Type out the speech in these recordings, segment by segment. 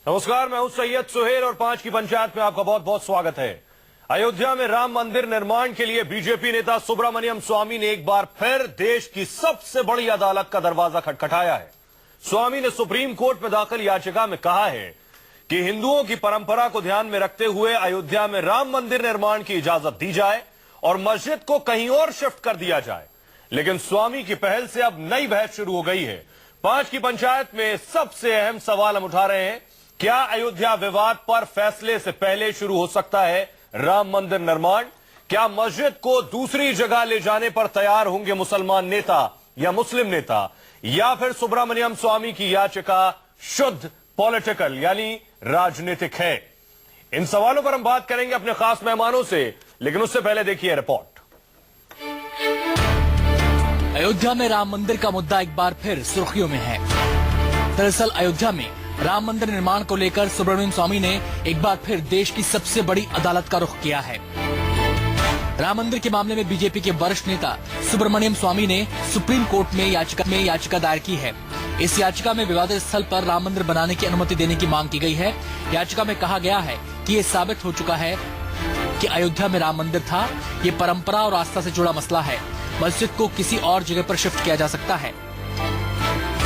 नमस्कार, मैं हूं सैयद सुहेल और 5 की पंचायत में आपका बहुत बहुत स्वागत है। अयोध्या में राम मंदिर निर्माण के लिए बीजेपी नेता सुब्रमण्यम स्वामी ने एक बार फिर देश की सबसे बड़ी अदालत का दरवाजा खटखटाया है। स्वामी ने सुप्रीम कोर्ट में दाखिल याचिका में कहा है कि हिंदुओं की परंपरा को ध्यान में रखते हुए अयोध्या में राम मंदिर निर्माण की इजाजत दी जाए और मस्जिद को कहीं और शिफ्ट कर दिया जाए। लेकिन स्वामी की पहल से अब नई बहस शुरू हो गई है। 5 की पंचायत में सबसे अहम सवाल हम उठा रहे हैं, क्या अयोध्या विवाद पर फैसले से पहले शुरू हो सकता है राम मंदिर निर्माण? क्या मस्जिद को दूसरी जगह ले जाने पर तैयार होंगे मुसलमान नेता या मुस्लिम नेता, या फिर सुब्रमण्यम स्वामी की याचिका शुद्ध पॉलिटिकल यानी राजनीतिक है? इन सवालों पर हम बात करेंगे अपने खास मेहमानों से, लेकिन उससे पहले देखिए रिपोर्ट। अयोध्या में राम मंदिर का मुद्दा एक बार फिर सुर्खियों में है। दरअसल अयोध्या में राम मंदिर निर्माण को लेकर सुब्रमण्यम स्वामी ने एक बार फिर देश की सबसे बड़ी अदालत का रुख किया है। राम मंदिर के मामले में बीजेपी के वरिष्ठ नेता सुब्रमण्यम स्वामी ने सुप्रीम कोर्ट में याचिका दायर की है। इस याचिका में विवादित स्थल पर राम मंदिर बनाने की अनुमति देने की मांग की गई है। याचिका में कहा गया है कि ये साबित हो चुका है कि अयोध्या में राम मंदिर था। ये परंपरा और आस्था से जुड़ा मसला है। मस्जिद को किसी और जगह पर शिफ्ट किया जा सकता है।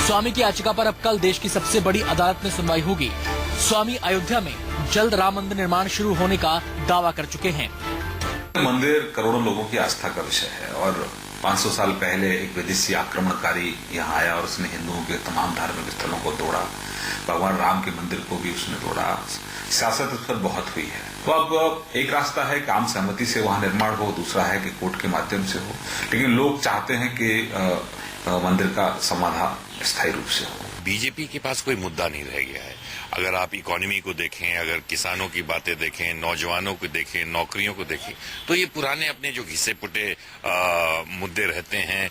स्वामी की याचिका पर अब कल देश की सबसे बड़ी अदालत में सुनवाई होगी। स्वामी अयोध्या में जल्द राम मंदिर निर्माण शुरू होने का दावा कर चुके हैं। मंदिर करोड़ों लोगों की आस्था का विषय है और 500 साल पहले एक विदेशी आक्रमणकारी यहाँ आया और उसने हिंदुओं के तमाम धार्मिक स्थलों को तोड़ा। भगवान राम के मंदिर को भी उसने तोड़ा। सियासत उस पर बहुत हुई है। तो अब एक रास्ता है कि आम सहमति से वहां निर्माण हो, दूसरा है कि कोर्ट के माध्यम से हो। लेकिन लोग चाहते हैं कि मंदिर का समाधान स्थायी रूप से हो। बीजेपी के पास कोई मुद्दा नहीं रह गया है। अगर आप इकोनॉमी को देखें, अगर किसानों की बातें देखें, नौजवानों को देखें, नौकरियों को देखें, तो ये पुराने अपने जो घिसे पुटे मुद्दे रहते हैं,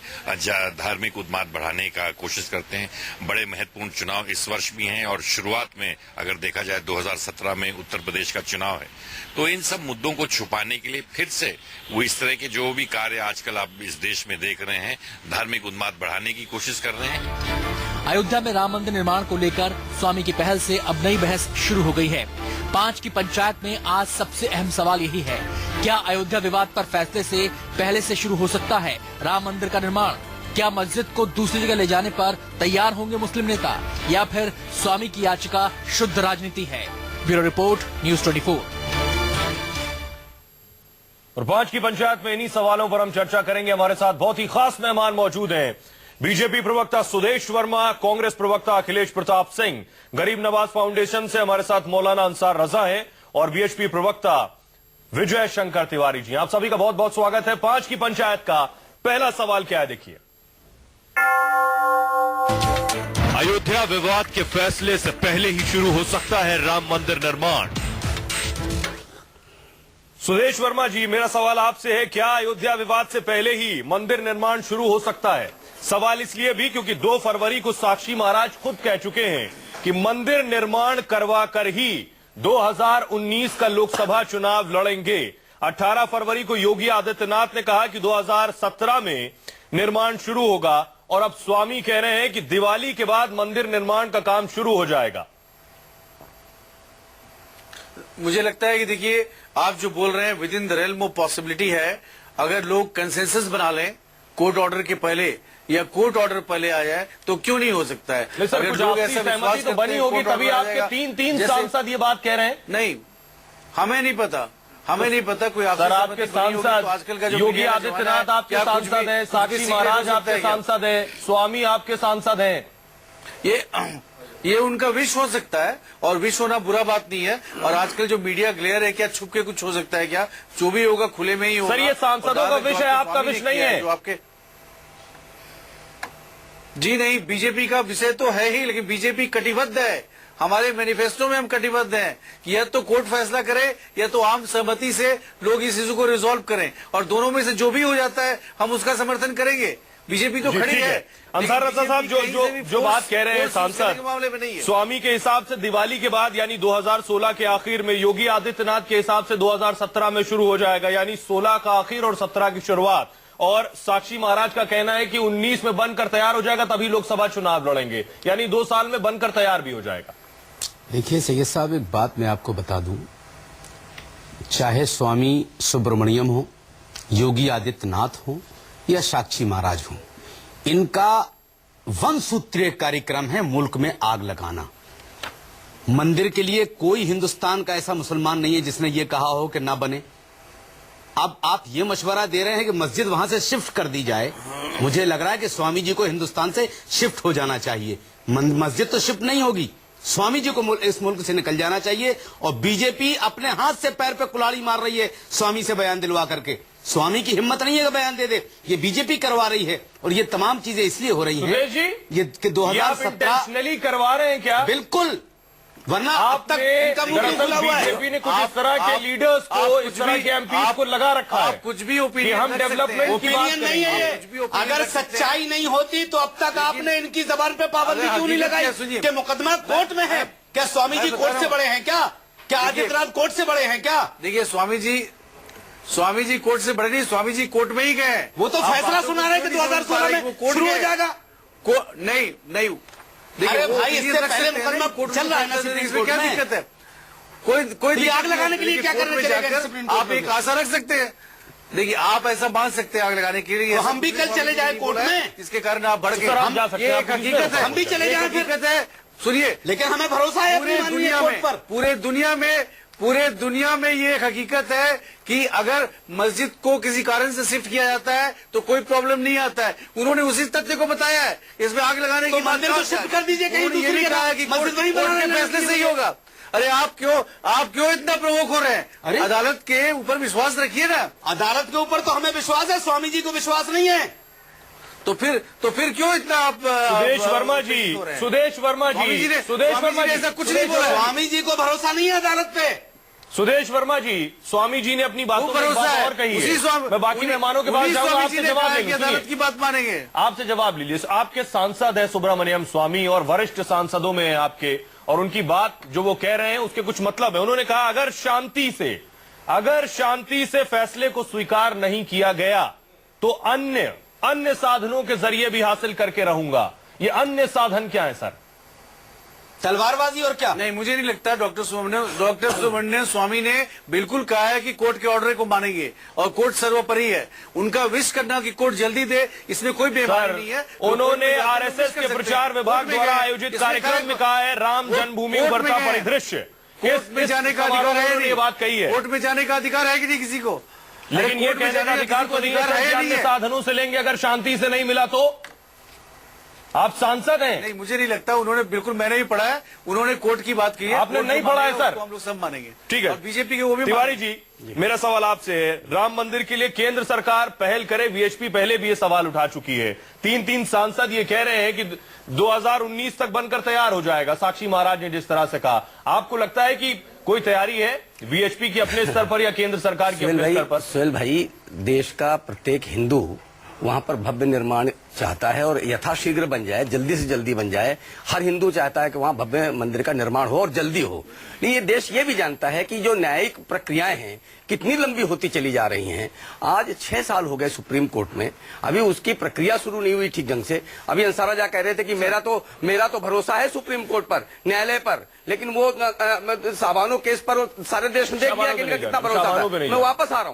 धार्मिक उन्माद बढ़ाने का कोशिश करते हैं। बड़े महत्वपूर्ण चुनाव इस वर्ष भी हैं और शुरुआत में अगर देखा जाए 2017 में उत्तर प्रदेश का चुनाव है, तो इन सब मुद्दों को छुपाने के लिए फिर से वो इस तरह के जो भी कार्य आजकल आप इस देश में देख रहे हैं, धार्मिक उन्माद बढ़ाने की कोशिश कर रहे हैं। अयोध्या में राम मंदिर निर्माण को लेकर स्वामी की पहल से अब नई बहस शुरू हो गई है। 5 की पंचायत में आज सबसे अहम सवाल यही है, क्या अयोध्या विवाद पर फैसले से पहले से शुरू हो सकता है राम मंदिर का निर्माण? क्या मस्जिद को दूसरी जगह ले जाने पर तैयार होंगे मुस्लिम नेता, या फिर स्वामी की याचिका शुद्ध राजनीति है? Bureau report, news 24। और 5 की पंचायत में इन्हीं सवालों पर हम चर्चा करेंगे। हमारे साथ बहुत ही खास मेहमान मौजूद हैं। बीजेपी प्रवक्ता सुदेश वर्मा, कांग्रेस प्रवक्ता अखिलेश प्रताप सिंह, गरीब नवाज फाउंडेशन से हमारे साथ मौलाना अंसार रजा हैं और बीएचपी प्रवक्ता विजय शंकर तिवारी जी। आप सभी का बहुत बहुत स्वागत है। 5 की पंचायत का पहला सवाल क्या है, देखिए। अयोध्या विवाद के फैसले से पहले ही शुरू हो सकता है राम मंदिर निर्माण। सुदेश वर्मा जी, मेरा सवाल आपसे है, क्या अयोध्या विवाद से पहले ही मंदिर निर्माण शुरू हो सकता है? सवाल इसलिए भी क्योंकि 2 फरवरी को साक्षी महाराज खुद कह चुके हैं कि मंदिर निर्माण करवा कर ही 2019 का लोकसभा चुनाव लड़ेंगे। 18 फरवरी को योगी आदित्यनाथ ने कहा कि 2017 में निर्माण शुरू होगा और अब स्वामी कह रहे हैं कि दिवाली के बाद मंदिर निर्माण का काम शुरू हो जाएगा। मुझे लगता है कि देखिए, आप जो बोल रहे हैं with in the realm of possibility है। अगर लोग कंसेंसस बना लें कोर्ट ऑर्डर के पहले या कोर्ट ऑर्डर पहले आ जाए तो क्यों नहीं हो सकता है? अगर लोग ऐसा सहमति तो बनी होगी, तभी आपके 3 सांसद ये बात कह रहे हैं। नहीं, हमें नहीं पता, हमें नहीं पता कोई सर आपके सांसद आजकल का योगी आदित्यनाथ आपके सांसद है, साक्षी महाराज आपके सांसद है, स्वामी आपके सांसद है। ये उनका विश हो सकता है और विश होना बुरा बात नहीं है। और आजकल जो मीडिया ग्लेयर है, क्या छुप के कुछ हो सकता है? क्या जो भी होगा खुले में ही होगा। सर ये सांसदों का विश है, आपका विश नहीं है। जो आपके जी नहीं, बीजेपी का विषय तो है ही, लेकिन बीजेपी कटिबद्ध है। हमारे मैनिफेस्टो में हम कटिबद्ध हैं कि या तो कोर्ट फैसला करे या तो आम सहमति से लोग इस इशू को रिजॉल्व करें, और दोनों में से जो भी हो जाता है हम उसका समर्थन करेंगे। बीजेपी तो खड़ी है। अंसार रजा साहब, जो बात कह रहे हैं सांसद मामले में नहीं है। स्वामी के हिसाब से दिवाली के बाद यानी 2016 के आखिर में, योगी आदित्यनाथ के हिसाब से 2017 में शुरू हो जाएगा, यानी 16 का आखिर और 17 की शुरुआत। और साक्षी महाराज का कहना है कि 19 में बनकर तैयार हो जाएगा, तभी लोकसभा चुनाव लड़ेंगे, यानी 2 साल में बनकर तैयार भी हो जाएगा। देखिए सैयद साहब, एक बात मैं आपको बता दूं, चाहे स्वामी सुब्रमण्यम हो, योगी आदित्यनाथ हो या साक्षी महाराज हो, इनका वंशसूत्रीय कार्यक्रम है मुल्क में आग लगाना। मंदिर के लिए कोई हिंदुस्तान का ऐसा मुसलमान नहीं है जिसने ये कहा हो कि ना बने। अब आप ये मशवरा दे रहे हैं कि मस्जिद वहां से शिफ्ट कर दी जाए। मुझे लग रहा है कि स्वामी जी को हिंदुस्तान से शिफ्ट हो जाना चाहिए। मस्जिद तो शिफ्ट नहीं होगी, स्वामी जी को इस मुल्क से निकल जाना चाहिए। और बीजेपी अपने हाथ से पैर पे कुल्हाड़ी मार रही है स्वामी से बयान दिलवा करके। स्वामी की हिम्मत नहीं है कि बयान दे दे, ये बीजेपी करवा रही है। और ये तमाम चीजें इसलिए हो रही हैं जी, ये कि 2017 करवा रहे हैं क्या? बिल्कुल, वरना अब तक इनका मुंह नहीं खुला हुआ है। बीजेपी ने कुछ इस तरह के लीडर्स को, इस तरह के एमपी को लगा रखा है। कुछ भी ओपिनियन हम डेवलपमेंट की बात ओपिनियन नहीं है ये। अगर सच्चाई नहीं होती तो अब तक आपने इनकी जबान पे पाबंदी क्यों नहीं लगाई कि मुकदमा कोर्ट में है? क्या स्वामी जी कोर्ट से बड़े हैं क्या? क्या आदित्यनाथ कोर्ट से बड़े हैं क्या? देखिए, स्वामी जी कोर्ट से बड़े नहीं, स्वामी जी कोर्ट में ही गए। वो तो फैसला सुना रहे थे 2016 में, शुरू हो जाएगा। नहीं अरे भाई, इससे पहले मुकदमा चल रहा है ना सुप्रीम कोर्ट क्या में। दिक्कत है? कोई आग लगाने के लिए क्या करना चाहिए सुप्रीम कोर्ट आप एक आशा रख सकते हैं। देखिए, आप ऐसा मान सकते हैं आग लगाने के लिए। तो हम भी कल चले जाए कोर्ट में, इसके कारण आप बढ़ गए। हम जा सकते हैं, ये एक हकीकत है। हम भी चले जाए, हकीकत है। सुनिए, लेकिन हमें भरोसा है पूरे अपनी दुनिया कोर्ट में, पर। पूरे दुनिया में ये एक हकीकत है कि अगर मस्जिद को किसी कारण से शिफ्ट किया जाता है तो कोई प्रॉब्लम नहीं आता है। उन्होंने उसी तथ्य को बताया है। इसमें आग लगाने की मंदिर को शिफ्ट कर दीजिए कहीं उन्होंने ये दूसरी नहीं कहा है कि मस्जिद वहीं कोर्ट बनाने के फैसले से ही होगा। अरे आप क्यों इतना प्रवोक हो रहे हैं? अरे अदालत के ऊपर विश्वास रखिए ना। अदालत के ऊपर तो हमें विश्वास है, स्वामी जी को विश्वास नहीं है। तो फिर क्यों इतना आप सुदेश वर्मा जी ने ऐसा कुछ नहीं बोला। स्वामी जी को भरोसा नहीं है अदालत पे। सुदेश वर्मा जी, स्वामी जी ने अपनी बातों में भरोसा है और कही उसी है। मैं बाकी मेहमानों के पास जाऊंगा, आपसे जवाब लेंगे। अदालत की बात मानेंगे, आपसे जवाब लीजिए। आपके सांसद है सुब्रमण्यम स्वामी और वरिष्ठ सांसदों में हैं आपके, और उनकी बात जो वो कह रहे हैं उसके कुछ मतलब है। उन्होंने कहा अगर शांति से फैसले को स्वीकार नहीं किया गया तो अन्य साधनों के जरिए भी हासिल करके रहूंगा। ये अन्य साधन क्या है सर? तलवारबाजी और क्या? नहीं, मुझे नहीं लगता। डॉक्टर सुब्रमण्यम स्वामी ने बिल्कुल कहा है कि कोर्ट के ऑर्डर को मानेंगे और कोर्ट सर्वोपरि है। उनका विश करना कि कोर्ट जल्दी दे, इसमें कोई बेमानी नहीं है। उन्होंने आरएसएस के प्रचार विभाग द्वारा आयोजित कार्यक्रम में कहा है राम जन्मभूमि उभरता परिदृश्य। कोर्ट में जाने का अधिकार है, ये बात कही है। कोर्ट में जाने का अधिकार है कि नहीं किसी को? लेकिन ये कहने का अधिकार तो नहीं है अन्य साधनों से लेंगे, अगर शांति से नहीं मिला तो। आप सांसद हैं। नहीं, मुझे नहीं लगता। उन्होंने बिल्कुल, मैंने भी पढ़ा है, उन्होंने कोर्ट की बात की है। आपने नहीं पढ़ा है सर? हम लोग सब मानेंगे। ठीक है, और बीजेपी के वो भी। तिवारी जी, मेरा सवाल आपसे है, राम मंदिर के लिए केंद्र सरकार पहल करे। बीएचपी पहले भी ये सवाल उठा चुकी है। तीन सांसद ये कह रहे हैं कि 2019 तक बनकर तैयार हो जाएगा, साक्षी महाराज ने जिस तरह से कहा। आपको लगता है कि कोई तैयारी है बीएचपी की अपने स्तर पर या केंद्र सरकार की अपने स्तर पर? सुहेल भाई, देश का प्रत्येक हिंदू वहां पर भव्य निर्माण चाहता है और यथाशीघ्र बन जाए, जल्दी से जल्दी बन जाए। हर हिंदू चाहता है कि वहां भव्य मंदिर का निर्माण हो और जल्दी हो। नहीं, ये देश ये भी जानता है कि जो न्यायिक प्रक्रियाएं हैं कितनी लंबी होती चली जा रही हैं। आज 6 साल हो गए सुप्रीम कोर्ट में, अभी उसकी प्रक्रिया शुरू नहीं हुई ठीक ढंग से। अभी अंसारा जा कह रहे थे कि मेरा तो भरोसा है सुप्रीम कोर्ट पर, न्यायालय पर, लेकिन वो साबानो केस पर सारे देश ने देख लिया कि इनका कितना भरोसा था। मैं वापस आ रहा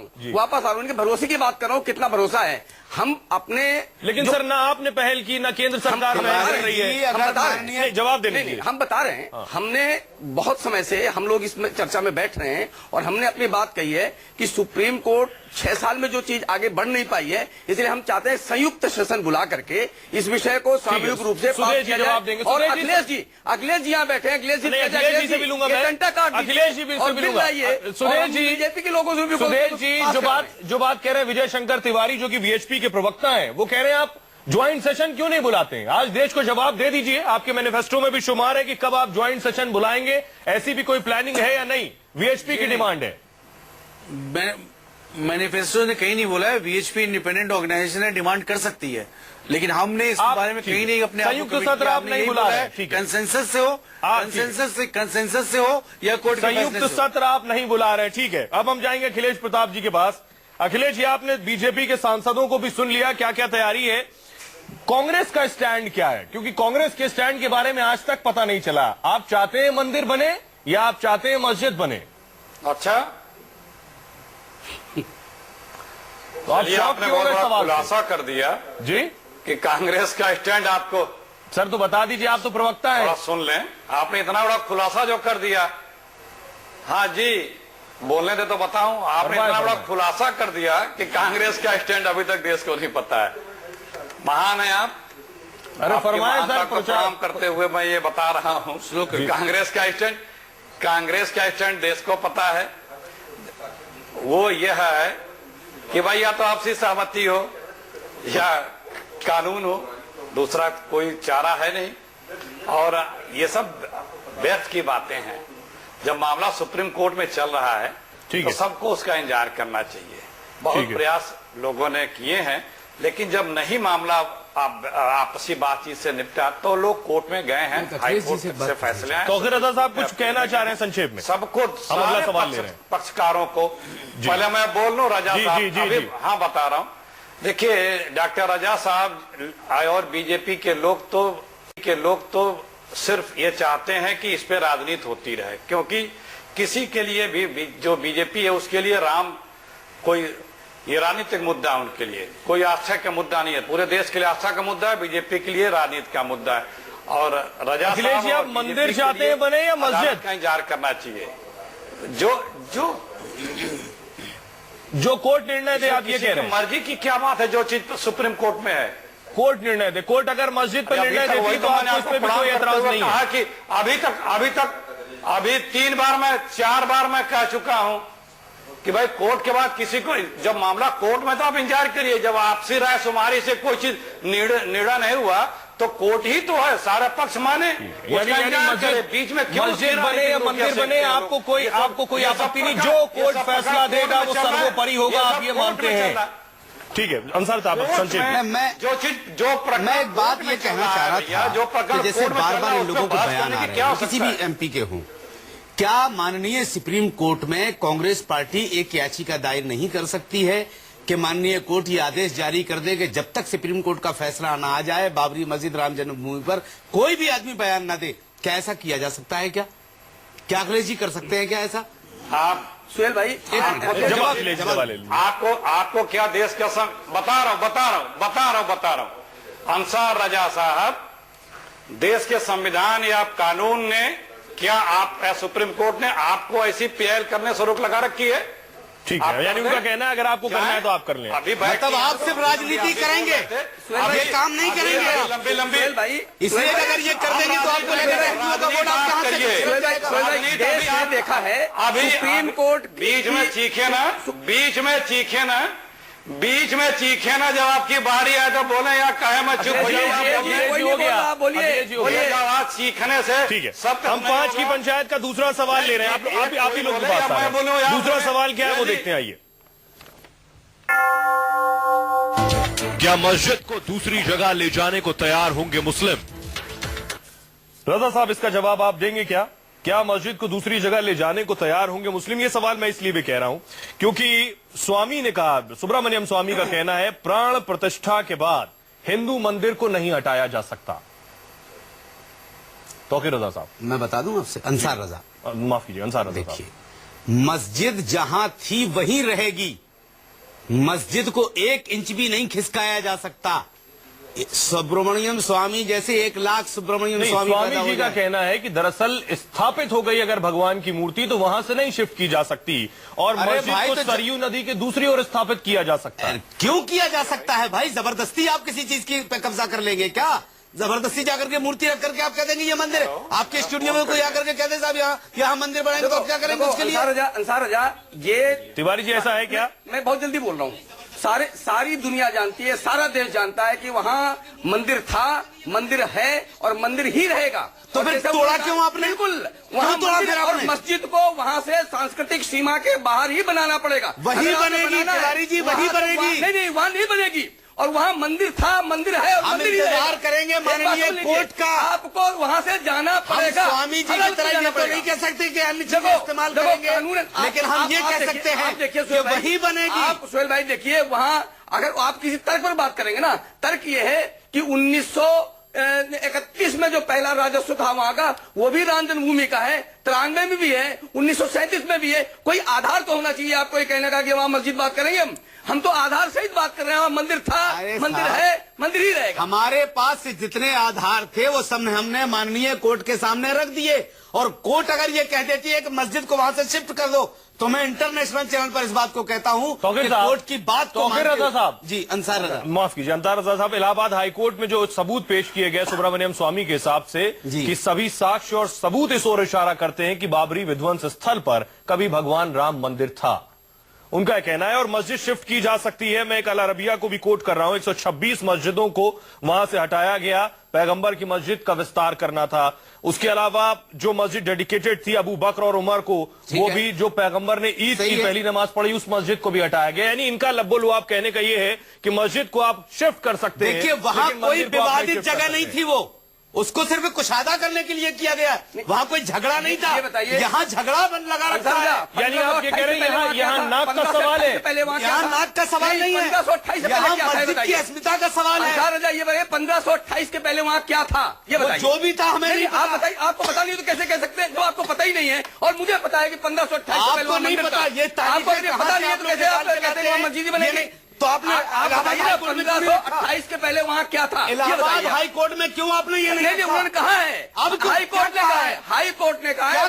हूँ, इनके भरोसे की बात कर रहा हूँ, कितना भरोसा है हम अपने। लेकिन सर, ना आपने पहल की ना केंद्र सरकार पहल कर रही है। जवाब देने हम बता रहे हैं। हमने बहुत समय से हम लोग इसमें चर्चा में बैठ रहे हैं और हमने अपनी बात कही है कि सुप्रीम कोर्ट 6 साल में जो चीज आगे बढ़ नहीं पाई है, इसलिए हम चाहते हैं संयुक्त सेशन बुला करके इस विषय को सामूहिक रूप से पास किया जाए। और अखिलेश जी यहाँ बैठे हैं, अखिलेश जी से मिलूंगा मैं, अखिलेश जी से मिलूंगा। सुदेश जी, बीजेपी के लोगों से भी, सुदेश जी जो बात कह रहे हैं विजय शंकर तिवारी जो कि बीएचपी के प्रवक्ता हैं, वो कह रहे हैं आप ज्वाइंट सेशन क्यों नहीं बुलाते हैं? आज देश को जवाब दे दीजिए। आपके मैनिफेस्टो में भी शुमार है कि कब आप ज्वाइंट सेशन बुलाएंगे, ऐसी भी कोई प्लानिंग है या नहीं? वीएचपी की डिमांड है। मैनिफेस्टो ने कहीं नहीं बोला है। वीएचपी इंडिपेंडेंट ऑर्गेनाइजेशन है, डिमांड कर सकती है, लेकिन हमने इस बारे में कहीं नहीं अपने संयुक्त सत्र आप नहीं बुला रहे, कंसेंसस से हो, कंसेंसस से हो या कोर्ट संयुक्त सत्र आप नहीं बुला रहे। ठीक है, अब हम जाएंगे अखिलेश प्रताप जी के पास। अखिलेश जी, आपने बीजेपी के सांसदों को भी सुन लिया, क्या क्या तैयारी है? कांग्रेस का स्टैंड क्या है, क्योंकि कांग्रेस के स्टैंड के बारे में आज तक पता नहीं चला। आप चाहते हैं मंदिर बने या आप चाहते हैं मस्जिद बने? अच्छा, तो आप चलिए, शौक आपने क्यों हो बहुत रहे बड़ा सवाल खुलासा कर दिया जी? कि कांग्रेस का स्टैंड आपको, सर तो बता दीजिए, आप तो प्रवक्ता थोड़ा हैं। सुन लें, आपने इतना बड़ा खुलासा जो कर दिया। हाँ जी, बोलने दे तो बताऊं। आपने इतना बड़ा खुलासा कर दिया कि कांग्रेस का स्टैंड अभी तक देश को नहीं पता है। महान है आप। अरे आपकी फरमाएं महानता सर, को प्रणाम करते हुए मैं ये बता रहा हूं कि कांग्रेस का स्टैंड देश को पता है। वो यह है कि भाई या तो आपसी सहमति हो या कानून हो, दूसरा कोई चारा है नहीं। और ये सब व्यर्थ की बातें हैं। जब मामला सुप्रीम कोर्ट में चल रहा है तो सबको उसका इंतजार करना चाहिए। बहुत प्रयास लोगों ने किए हैं, लेकिन जब नहीं मामला आपसी बातचीत से निपटा तो लोग कोर्ट में गए हैं, हाई कोर्ट से फैसले आए। तौकीर रजा साहब कुछ कहना चाह रहे हैं संक्षेप में? सबको, अगला सवाल ले रहे हैं पक्षकारों को। पहले मैं बोल लूं रजा साहब? अभी हाँ बता रहा हूं। देखिए, डॉक्टर रजा साहब और बीजेपी के लोग तो सिर्फ ये चाहते हैं कि इस पे राजनीति होती रहे, क्योंकि किसी के लिए भी जो बीजेपी है उसके लिए राम कोई ये राजनीतिक मुद्दा है, उनके लिए कोई आस्था का मुद्दा नहीं है। पूरे देश के लिए आस्था का मुद्दा है, बीजेपी के लिए राजनीति का मुद्दा है। और रजा अखिलेश जी, आप मंदिर चाहते हैं बने या मस्जिद? का इंतजार करना चाहिए। जो कोर्ट निर्णय दे, आप ये कह रहे हैं? मर्जी की क्या बात है? जो चीज सुप्रीम कोर्ट में है, कोर्ट निर्णय दे। कोर्ट अगर मस्जिद पर निर्णय देती तो आपको इस पे भी कोई एतराज नहीं है? कि अभी 3 बार मैं 4 बार मैं कह चुका हूं कि भाई कोर्ट के बाद किसी को, जब मामला कोर्ट में तो आप इंतजार करिए। जब आपसी राय शुमारी से कोई चीज निर्णय नहीं हुआ तो कोर्ट ही तो है, सारे पक्ष माने। बीच में क्यों मस्जिद बने या मंदिर बने, आपको कोई आपत्ति नहीं। जो कोर्ट फैसला देगा वो सर्वोपरि होगा, आप ये मानते हैं? ठीक है अंसार साहब, संक्षेप में। मैं एक बात ये कहना चाह रहा था कि जैसे बार बार इन लोगों को बयान आ रहे हैं, किसी भी एमपी के हों, क्या माननीय सुप्रीम कोर्ट में कांग्रेस पार्टी एक याचिका दायर नहीं कर सकती है कि माननीय कोर्ट ये आदेश जारी कर दे कि जब तक सुप्रीम कोर्ट का फैसला ना आ जाए बाबरी मस्जिद राम जन्मभूमि पर कोई भी आदमी बयान ना दे? क्या ऐसा किया जा सकता है? क्या अखिलेश जी कर सकते हैं क्या ऐसा? आप सुहेल भाई आपको क्या देश का बता रहा हूं अंसार रजा साहब, देश के संविधान या कानून ने क्या सुप्रीम कोर्ट ने आपको ऐसी पहल करने से रोक लगा रखी है? ठीक है, यानी उनका कहना है अगर आपको करना है तो आप कर लें। अभी मतलब आप सिर्फ राजनीति करेंगे, ये काम नहीं करेंगे लंबी भाई, इसलिए अगर ये कर देंगे तो आपको लगेगा हिंदुओं का वोट आप कहां से? देश ने देखा है अभी सुप्रीम कोर्ट बीच में चीखे ना, जब आपकी बारी आए तो बोले या कहे मैं चुप हो जाऊंगा। बोलिए आवाज सीखने से ठीक है। सब हम 5 की पंचायत का दूसरा सवाल ले रहे हैं। आप ही लोग दूसरा सवाल क्या है वो देखते हैं, आइए। क्या मस्जिद को दूसरी जगह ले जाने को तैयार होंगे मुस्लिम? रजा साहब, इसका जवाब आप देंगे क्या मस्जिद को दूसरी जगह ले जाने को तैयार होंगे मुस्लिम? ये सवाल मैं इसलिए भी कह रहा हूं क्योंकि स्वामी ने कहा, सुब्रमण्यम स्वामी का कहना है प्राण प्रतिष्ठा के बाद हिंदू मंदिर को नहीं हटाया जा सकता। तौकीर रजा साहब, मैं बता दूं आपसे, अंसार रजा, माफ कीजिए अंसार रजा। देखिए, मस्जिद जहां थी वहीं रहेगी, मस्जिद को 1 इंच भी नहीं खिसकाया जा सकता। सुब्रमण्यम स्वामी जैसे 1 लाख सुब्रमण्यम स्वामी जी का कहना है कि दरअसल स्थापित हो गई अगर भगवान की मूर्ति तो वहां से नहीं शिफ्ट की जा सकती और मस्जिद को सरयू नदी के दूसरी ओर स्थापित किया जा सकता है। क्यों किया जा सकता है भाई? जबरदस्ती आप किसी चीज की पे कब्जा कर लेंगे क्या? जबरदस्ती जाकर के मूर्ति रख करके आप कह देंगे ये मंदिर है? आपके स्टूडियो में कोई आकर के कह दे साहब यहाँ मंदिर बनाएंगे तो आप क्या करेंगे उसके लिए? अंसार रजा, ये तिवारी जी ऐसा है क्या? मैं बहुत जल्दी बोल रहा हूँ। सारी दुनिया जानती है, सारा देश जानता है कि वहाँ मंदिर था, मंदिर है और मंदिर ही रहेगा। तो फिर तोड़ा क्यों आपने? बिल्कुल, वहाँ मंदिर और मस्जिद को वहाँ से सांस्कृतिक सीमा के बाहर ही बनाना पड़ेगा। वही बनेगी तिवारी जी, वही बनेगी। नहीं, वहाँ नहीं बनेगी। और वहाँ मंदिर था, मंदिर है और मंदिर ही इंतजार करेंगे माननीय कोर्ट का। आपको वहाँ से जाना पड़ेगा। स्वामी जी की तरह ये तो नहीं कह सकते कि अन्य चीजें इस्तेमाल करेंगे, लेकिन हम ये कह सकते हैं कि वही बनेगी। आप सुहेल भाई देखिए, वहाँ अगर आप किसी तर्क पर बात करेंगे ना, तर्क ये है कि 1931 में जो पहला राजस्व था वहां का, वो भी राम जन्मभूमि का है, 93 में भी है, 1937 में भी है। कोई आधार तो होना चाहिए आपको ये कहने का कि वहां मस्जिद बात करेंगे। हम तो आधार सहित बात कर रहे हैं। वहां मंदिर था, मंदिर है, मंदिर ही रहेगा। हमारे पास जितने आधार थे वो सब हमने माननीय कोर्ट के सामने रख दिए, और कोर्ट अगर ये कह देती है कि मस्जिद को वहां से शिफ्ट कर दो, तो मैं इंटरनेशनल चैनल पर इस बात को कहता हूं कि कोर्ट की बात को तौकीर रजा साहब, जी अंसार रजा, माफ कीजिए अंसार रजा साहब, इलाहाबाद हाईकोर्ट में जो सबूत पेश किए गए सुब्रमण्यम स्वामी के हिसाब से कि सभी साक्ष्य और सबूत इस ओर इशारा करते हैं कि बाबरी विध्वंस स्थल पर कभी भगवान राम मंदिर था, उनका कहना है, और मस्जिद शिफ्ट की जा सकती है। मैं एक अल अरबिया को भी कोट कर रहा हूं, 126 मस्जिदों को वहां से हटाया गया, पैगंबर की मस्जिद का विस्तार करना था। उसके अलावा जो मस्जिद डेडिकेटेड थी अबू बकर और उमर को, वो भी जो पैगंबर ने ईद की पहली नमाज पढ़ी, उस मस्जिद को भी हटाया गया। यानी इनका लब्बो-लुआब कहने का ये है कि मस्जिद को आप शिफ्ट कर सकते हैं। देखिए वहां कोई विवादित जगह नहीं थी, वो उसको सिर्फ कुशादा करने के लिए किया गया, वहां कोई झगड़ा नहीं था। यहाँ झगड़ा लगा रखा है। यानी आप ये कह रहे हैं यहाँ नाक का सवाल है, यहाँ नाक का सवाल नहीं है, यहाँ मस्जिद की अस्मिता का सवाल है। 1528 के पहले वहाँ क्या था ये बताइए। जो भी था हमें नहीं आप बताइए, आपको पता नहीं तो कैसे कह सकते हैं, जो आपको पता ही नहीं है। और मुझे पता है कि 1528 आपको नहीं पता, ये आपको पता नहीं है तो कैसे आप कहते हैं मस्जिद बनेगी। तो आपने 1528 के पहले वहाँ क्या था? इलाहाबाद हाई कोर्ट में क्यों आपने ये नहीं उन्होंने कहा है, अब हाई कोर्ट ने कहा है, हाई कोर्ट ने कहा है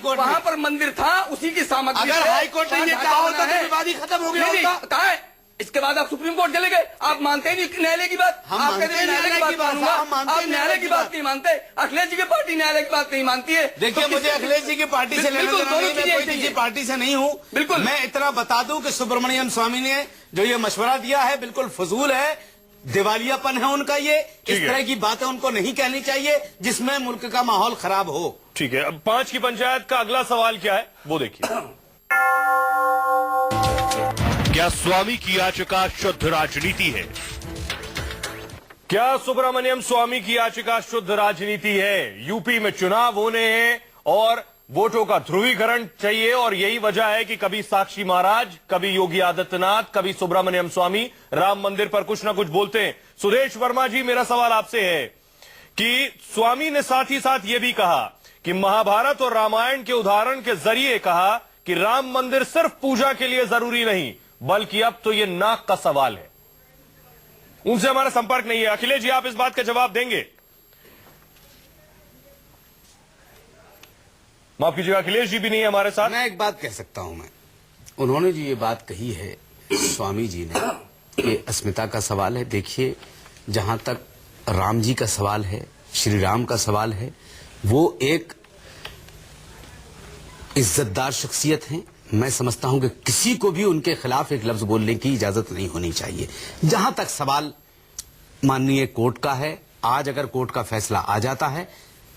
वहाँ पर मंदिर था, उसी की सामग्री। अगर हाई कोर्ट ने ये कहा होता तो विवाद खत्म हो गया होता। कहा है, इसके बाद आप सुप्रीम कोर्ट चले गए। आप मानते नहीं न्यायालय की बात, आप कहते हैं न्यायालय की बात मानूंगा, आप न्यायालय की बात नहीं मानते। अखिलेश जी की पार्टी न्यायालय की बात नहीं मानती है। देखिए मुझे अखिलेश जी की पार्टी से लेना देना नहीं, मैं कोई किसी पार्टी से नहीं हूँ। बिल्कुल मैं इतना बता दूं कि सुब्रमण्यम स्वामी ने जो ये मशवरा दिया है बिल्कुल फजूल है, दिवालियापन है उनका। ये इस तरह की बातें उनको नहीं कहनी चाहिए जिसमें मुल्क का माहौल खराब हो। ठीक है, अब 5 की पंचायत का अगला सवाल क्या है वो देखिए। क्या स्वामी की याचिका शुद्ध राजनीति है? क्या सुब्रमण्यम स्वामी की याचिका शुद्ध राजनीति है? यूपी में चुनाव होने हैं और वोटों का ध्रुवीकरण चाहिए, और यही वजह है कि कभी साक्षी महाराज, कभी योगी आदित्यनाथ, कभी सुब्रमण्यम स्वामी राम मंदिर पर कुछ ना कुछ बोलते हैं। सुदेश वर्मा जी, मेरा सवाल आपसे है कि स्वामी ने साथ ही साथ यह भी कहा कि महाभारत और रामायण के उदाहरण के जरिए कहा कि राम मंदिर सिर्फ पूजा के लिए जरूरी नहीं, बल्कि अब तो यह नाक का सवाल है। उनसे हमारा संपर्क नहीं है। अखिलेश जी, आप इस बात का जवाब देंगे? माफ कीजिएगा, अखिलेश जी भी नहीं है हमारे साथ। मैं एक बात कह सकता हूं, मैं उन्होंने जो ये बात कही है स्वामी जी ने, ये अस्मिता का सवाल है। देखिए जहां तक राम जी का सवाल है, श्री राम का सवाल है, वो एक इज्जतदार शख्सियत हैं। मैं समझता हूं कि किसी को भी उनके खिलाफ एक लफ्ज बोलने की इजाजत नहीं होनी चाहिए। जहां तक सवाल माननीय कोर्ट का है, आज अगर कोर्ट का फैसला आ जाता है,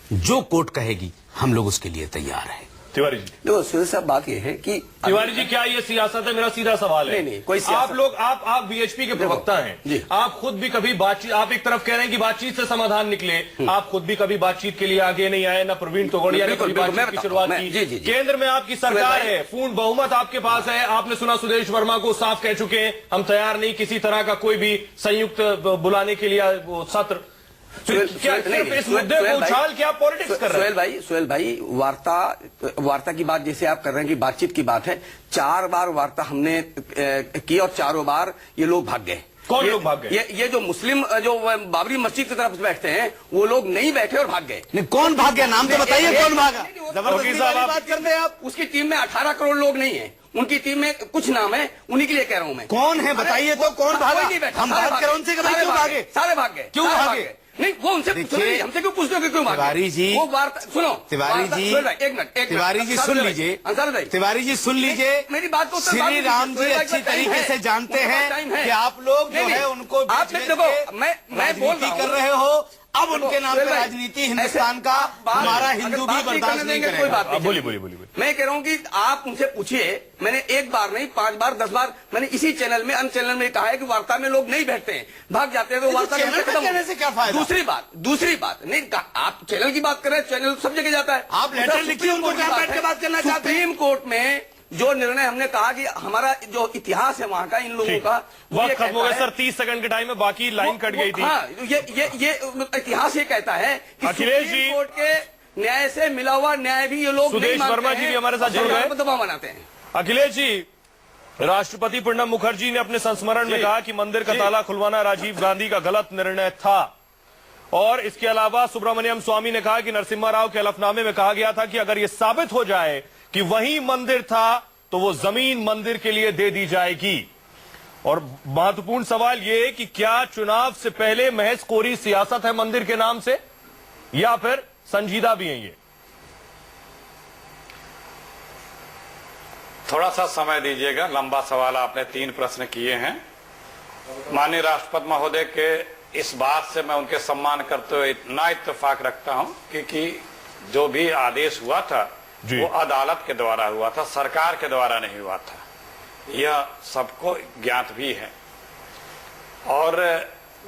जो कोर्ट कहेगी हम लोग उसके लिए तैयार हैं। तिवारी जी, देखो सुरेश साहब, बात यह है कि तिवारी जी, क्या ये सियासत है? मेरा सीधा सवाल है। नहीं, कोई सियासत। आप लोग आप बीएचपी के प्रवक्ता हैं, आप खुद भी कभी बातचीत, आप एक तरफ कह रहे हैं कि बातचीत से समाधान निकले, आप खुद भी कभी बातचीत के लिए आगे नहीं आए, ना प्रवीण तोगड़िया ने कभी बातचीत की शुरुआत की। केंद्र में आपकी सरकार है, पूर्ण बहुमत आपके पास है। आपने सुना सुदेश वर्मा को साफ कह चुके हैं, हम तैयार नहीं किसी तरह का कोई भी संयुक्त बुलाने के लिए सत्र। क्या इस मुद्दे को उछाल के आप पॉलिटिक्स कर रहे हैं? सुहेल भाई, वार्ता की बात जैसे आप कर रहे हैं कि बातचीत की बात है, 4 बार वार्ता हमने की और चारों बार ये लोग भाग गए। कौन लोग भाग गए? ये जो मुस्लिम जो बाबरी मस्जिद की तरफ बैठते हैं, वो लोग नहीं बैठे और भाग गए। नहीं, कौन भाग गया? नाम तो बताइए कौन भागा? जबरदस्ती वाली बात करते हैं आप। उसकी टीम में 18 करोड़ लोग नहीं है, उनकी टीम में कुछ नाम है, उन्हीं के लिए कह रहा हूं मैं। कौन है बताइए तो, कौन भागा? हम बात करें उनसे, क्यों भागे? सारे भाग गए। क्यों भागे? नहीं, वो उनसे हमसे क्यों पूछते हो क्यों भागे? तिवारी जी, वो वार्ता सुनो। तिवारी जी, एक मिनट, तिवारी जी सुन लीजिए, तिवारी जी सुन लीजिए, मेरी बात को श्री राम जी अच्छी तरीके से जानते हैं कि आप लोग जो है उनको आप देखो, मैं बोल कर रहे हो। अब उनके नाम पे राजनीति हिंदुस्तान का हमारा हिंदू भी बर्दाश्त नहीं करेगा। कोई बात नहीं। बोलिए। मैं कह रहा हूँ कि आप उनसे पूछिए, मैंने एक बार नहीं 5 बार 10 बार मैंने इसी चैनल में, अन्य चैनल में कहा है कि वार्ता में लोग नहीं बैठते हैं, भाग जाते हैं, तो वार्ता कहने से क्या फायदा? दूसरी बात नहीं, आप चैनल की बात कर रहे हैं, चैनल सब जगह जाता है। आप लेटर लिखिए उनको, जहां बैठ के बात करना चाहते हैं। सुप्रीम कोर्ट में जो निर्णय हमने कहा कि हमारा जो इतिहास है वहां का इन लोगों का वो ये वक्त खत्म हो कहता गया है- सर, 30 सेकंड के टाइम में, बाकी लाइन कट गई थी। हाँ, ये इतिहास ये कहता है कि अखिलेश जी- सुप्रीम कोर्ट के न्याय से मिला हुआ न्याय भी ये लोग सुदेश नहीं मानते वर्मा जी हैं भी हमारे साथ जुड़ और गए। दबाव बनाते हैं। अखिलेश जी, राष्ट्रपति प्रणब मुखर्जी ने अपने संस्मरण में कहा कि मंदिर का ताला खुलवाना राजीव गांधी का गलत निर्णय था। और इसके अलावा सुब्रमण्यम स्वामी ने कहा कि नरसिम्हा राव के हलफनामे में कहा गया था कि अगर यह साबित हो जाए कि वही मंदिर था तो वो जमीन मंदिर के लिए दे दी जाएगी। और महत्वपूर्ण सवाल यह है कि क्या चुनाव से पहले महज कोरी सियासत है मंदिर के नाम से, या फिर संजीदा भी है ये? थोड़ा सा समय दीजिएगा, लंबा सवाल आपने 3 प्रश्न किए हैं। माननीय राष्ट्रपति महोदय के इस बात से मैं उनके सम्मान करते हुए इतना इत्तेफाक रखता हूं कि जो भी आदेश हुआ था वो अदालत के द्वारा हुआ था, सरकार के द्वारा नहीं हुआ था। यह सबको ज्ञात भी है। और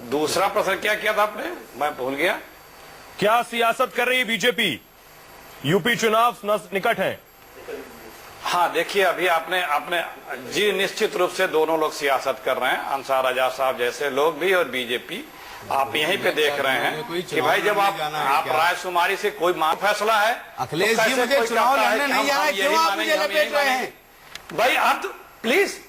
दूसरा प्रश्न क्या किया था आपने, मैं भूल गया। क्या सियासत कर रही है बीजेपी? यूपी चुनाव निकट है। हाँ, देखिए अभी आपने जी निश्चित रूप से दोनों लोग सियासत कर रहे हैं, अंसार आजाद साहब जैसे लोग भी और बीजेपी। आप यहीं पे देख रहे हैं कि भाई जब आप रायशुमारी से कोई मांग फैसला है, अखिलेश तो जी, कैसे मुझे कोई चुनाव कहता है लड़ने कि नहीं हम जाना है, यही क्यों आप मानेंगे, मुझे हम यही लपेट रहे हैं? मानेंगे। भाई आप तो प्लीज,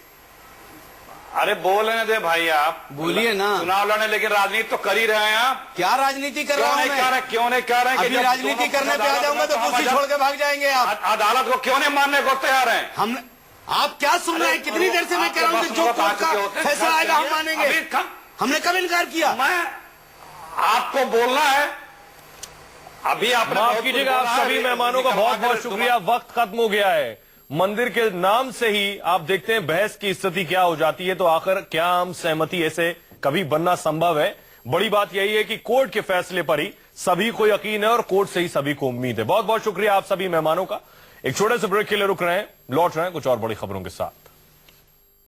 अरे बोलने दे भाई, आप बोलिए ना। चुनाव लड़ने, लेकिन राजनीति तो कर ही रहे हैं आप। क्या राजनीति कर रहा क्यों हूं नहीं कर रहे, क्यों नहीं कर रहे? अभी राजनीति करने पे आ जाऊंगा तो कुर्सी छोड़ के भाग जाएंगे आप। अदालत को क्यों नहीं मानने को तैयार है? हम आप क्या सुन रहे हैं? कितनी देर से मैं कह रहा हूं कि जो कोर्ट का फैसला आएगा हम मानेंगे। हमने कब इनकार किया? मैं आपको बोलना है, अभी आपने माफ कीजिएगा, आप सभी मेहमानों का बहुत बहुत शुक्रिया। वक्त खत्म हो गया है। मंदिर के नाम से ही आप देखते हैं बहस की स्थिति क्या हो जाती है। तो आखिर क्या हम सहमति ऐसे कभी बनना संभव है? बड़ी बात यही है कि कोर्ट के फैसले पर ही सभी को यकीन है और कोर्ट से ही सभी को उम्मीद है। बहुत बहुत शुक्रिया आप सभी मेहमानों का। एक छोटे से ब्रेक के लिए रुक रहे हैं, लौट रहे हैं कुछ और बड़ी खबरों के साथ।